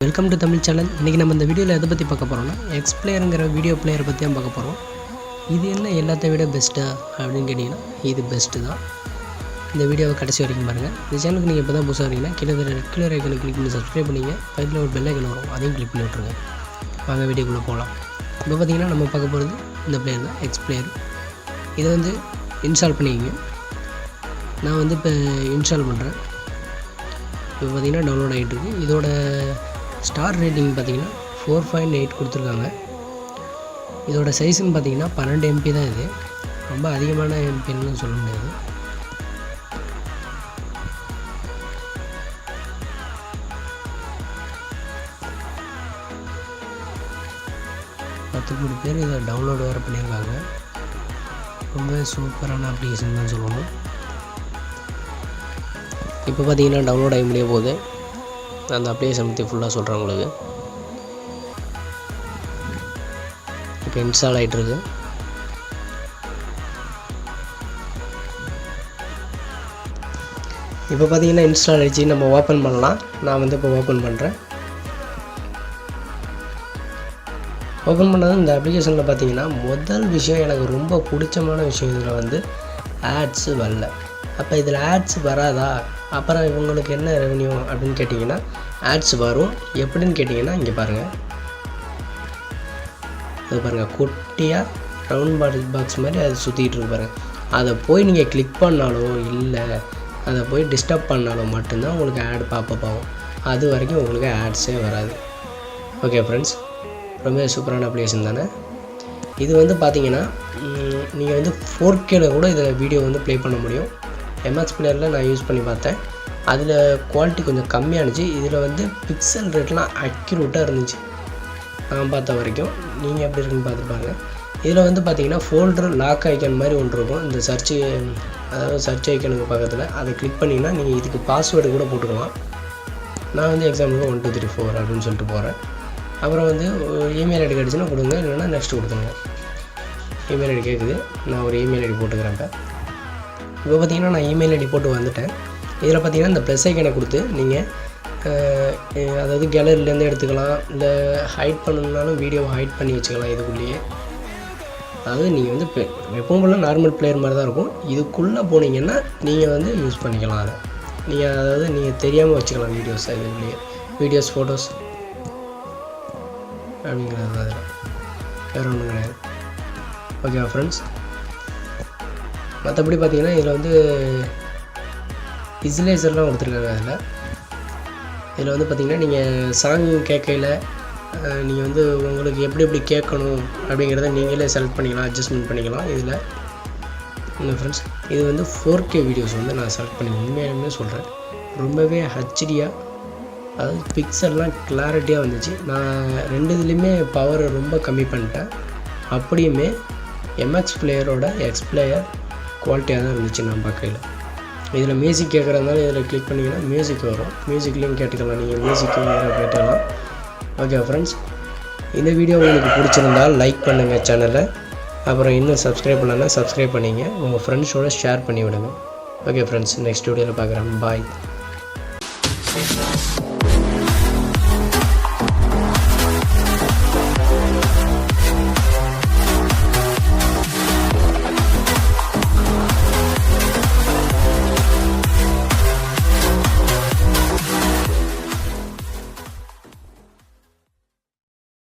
Welcome to Tamil channel. இன்றைக்கி நம்ம இந்த வீடியோவில் எதை பற்றி பார்க்க போகிறோம்னா XPlayerங்கிற வீடியோ பிளேயரை பற்றி தான் பார்க்க போகிறோம். இது என்ன எல்லாத்தை விட பெஸ்ட்டா அப்படின்னு கேட்டிங்கன்னா இது பெஸ்ட்டு தான். இந்த வீடியோவை கடைசி வரைக்கும் பாருங்கள். இந்த சேனலுக்கு நீங்கள் இப்போ தான் புதுசாக வரீங்கன்னா கீழே ரெட் கலர் ஐக்கனை கிளிக் பண்ணி சப்ஸ்கிரைப் பண்ணிங்க. பக்கத்தில் ஒரு பெல் ஐக்கன் வரும், அதையும் கிளிக் பண்ணி விட்ருங்க. வாங்க வீடியோக்குள்ளே போகலாம். இப்போ பார்த்திங்கன்னா நம்ம பார்க்க போகிறது இந்த பிளேயர் தான், XPlayer. இதை வந்து இன்ஸ்டால் பண்ணிக்கிங்க. நான் வந்து இப்போ இன்ஸ்டால் பண்ணுறேன். இப்போ பார்த்திங்கன்னா டவுன்லோட் ஆகிட்டு இருக்குது. இதோட ஸ்டார் ரேட்டிங் பார்த்திங்கன்னா 4.8 கொடுத்துருக்காங்க. இதோட சைஸுன்னு பார்த்திங்கன்னா 12 MB தான். இது ரொம்ப அதிகமான எம்பின்னு சொல்ல முடியாது. பத்து கோடி பேர் இதை டவுன்லோடு வேறு பண்ணியிருக்காங்க. ரொம்ப சூப்பரான அப்ளிகேஷன் தான் சொல்லணும். இப்போ பார்த்திங்கன்னா டவுன்லோட் ஆகி முடிய போகுது. அந்த அப்ளிகேஷன் பற்றி ஃபுல்லாக சொல்கிறேன் உங்களுக்கு. இப்போ இன்ஸ்டால் ஆகிட்டுருக்கு. இப்போ பார்த்திங்கன்னா இன்ஸ்டால் ஆகிடுச்சு. நம்ம ஓப்பன் பண்ணலாம். நான் வந்து இப்போ ஓப்பன் பண்ணுறேன். ஓப்பன் பண்ணது இந்த அப்ளிகேஷனில் பார்த்திங்கன்னா முதல் விஷயம், எனக்கு ரொம்ப பிடிச்சமான விஷயம் இதில் வந்து ஆட்ஸு வரல. அப்போ இதில் ஆட்ஸ் வராதா, அப்புறம் இவங்களுக்கு என்ன ரெவன்யூ அப்படின்னு கேட்டிங்கன்னா ஆட்ஸ் வரும். எப்படின்னு கேட்டிங்கன்னா இங்கே பாருங்கள், அது பாருங்கள் குட்டியாக ரவுண்ட் பாக்ஸ் மாதிரி அது சுற்றிக்கிட்டு இருக்கு பாருங்கள். அதை போய் நீங்கள் கிளிக் பண்ணாலோ இல்லை அதை போய் டிஸ்டர்ப் பண்ணாலோ மட்டும்தான் உங்களுக்கு ஆட் பாப்பப் ஆகும். அது வரைக்கும் உங்களுக்கு ஆட்ஸே வராது. ஓகே ஃப்ரெண்ட்ஸ், ரொம்ப சூப்பரான அப்ளிகேஷன் தானே. இது வந்து பார்த்திங்கன்னா நீங்கள் வந்து 4Kல கூட இதில் வீடியோ வந்து ப்ளே பண்ண முடியும். XPlayerல நான் யூஸ் பண்ணி பார்த்தேன். அதில் குவாலிட்டி கொஞ்சம் கம்மியானுச்சு. இதில் வந்து பிக்சல் ரேட்லாம் அக்யூரேட்டாக இருந்துச்சு நான் பார்த்த வரைக்கும். நீங்கள் எப்படி இருக்குன்னு பார்த்து பாருங்கள். இதில் வந்து பார்த்திங்கன்னா ஃபோல்டர் லாக் ஐக்கன் மாதிரி ஒன்று இருக்கும். இந்த அதாவது சர்ச் ஐக்கனுக்கு பக்கத்தில் அதை கிளிக் பண்ணிங்கன்னா நீங்கள் இதுக்கு பாஸ்வேர்டு கூட போட்டுக்கலாம். நான் வந்து எக்ஸாம்பிளுக்கு 1 2 3 4 அப்படின்னு சொல்லிட்டு போகிறேன். அப்புறம் வந்து இமெயில் ஐடி கிடச்சுன்னா கொடுங்க, இல்லைன்னா நெக்ஸ்ட் கொடுத்துருங்க. இமெயில் ஐடி கேட்குது, நான் ஒரு இமெயில் ஐடி போட்டுக்கிறேன். இப்போ பார்த்திங்கன்னா நான் இமெயில் ஐடி போட்டு வந்துட்டேன். இதில் பார்த்திங்கன்னா இந்த ப்ளஸ் ஐக்கனை கொடுத்து நீங்கள் அதாவது கேலரிலேருந்து எடுத்துக்கலாம், இல்லை ஹைட் பண்ணணுன்னாலும் வீடியோவை ஹைட் பண்ணி வச்சுக்கலாம் இதுக்குள்ளேயே. அதாவது நீங்கள் வந்து எப்பவும் போல நார்மல் பிளேயர் மாதிரி தான் இருக்கும். இதுக்குள்ளே போனீங்கன்னா நீங்கள் வந்து யூஸ் பண்ணிக்கலாம். அதை நீங்கள் தெரியாமல் வச்சுக்கலாம் வீடியோஸ். இதுக்குள்ளேயே வீடியோஸ், ஃபோட்டோஸ் அப்படிங்கிறது தான். அதில் வேறு ஒன்றும் கிடையாது. ஓகே ஃப்ரெண்ட்ஸ், மற்றபடி பார்த்திங்கன்னா இதில் வந்து விசுவலைசர்லாம் கொடுத்துருக்காங்க. இதில் வந்து பார்த்திங்கன்னா நீங்கள் சாங் கேட்கையில் நீங்கள் வந்து உங்களுக்கு எப்படி கேட்கணும் அப்படிங்கிறத நீங்களே செலக்ட் பண்ணிக்கலாம், அட்ஜஸ்ட்மெண்ட் பண்ணிக்கலாம். இதில் இல்லை ஃப்ரெண்ட்ஸ், இது வந்து 4K வீடியோஸ் வந்து நான் செலக்ட் பண்ணி உண்மையாலுமே சொல்கிறேன். ரொம்பவே ஹெச்டியாக, அதாவது பிக்சர்லாம் கிளாரிட்டியாக வந்துச்சு. நான் ரெண்டு இதுலேயுமே பவர் ரொம்ப கம்மி பண்ணிட்டேன். அப்படியுமே XPlayerோட XPlayer குவாலிட்டியாக தான் இருந்துச்சு நான் பார்க்கையில். இதில் மியூசிக் கேட்குறதுனால இதில் கிளிக் பண்ணிங்கன்னா மியூசிக் வரும். மியூசிக்லேயும் கேட்டுக்கலாம், நீங்கள் மியூசிக்கும் கேட்டுக்கலாம். ஓகே ஃப்ரெண்ட்ஸ், இந்த வீடியோ உங்களுக்கு பிடிச்சிருந்தால் லைக் பண்ணுங்கள் சேனலை. அப்புறம் இன்னும் சப்ஸ்கிரைப் பண்ணலன்னா சப்ஸ்கிரைப் பண்ணிங்க. உங்கள் ஃப்ரெண்ட்ஸோடு ஷேர் பண்ணி விடுங்க. ஓகே ஃப்ரெண்ட்ஸ், நெக்ஸ்ட் வீடியோவில் பார்க்குறேன். பாய்.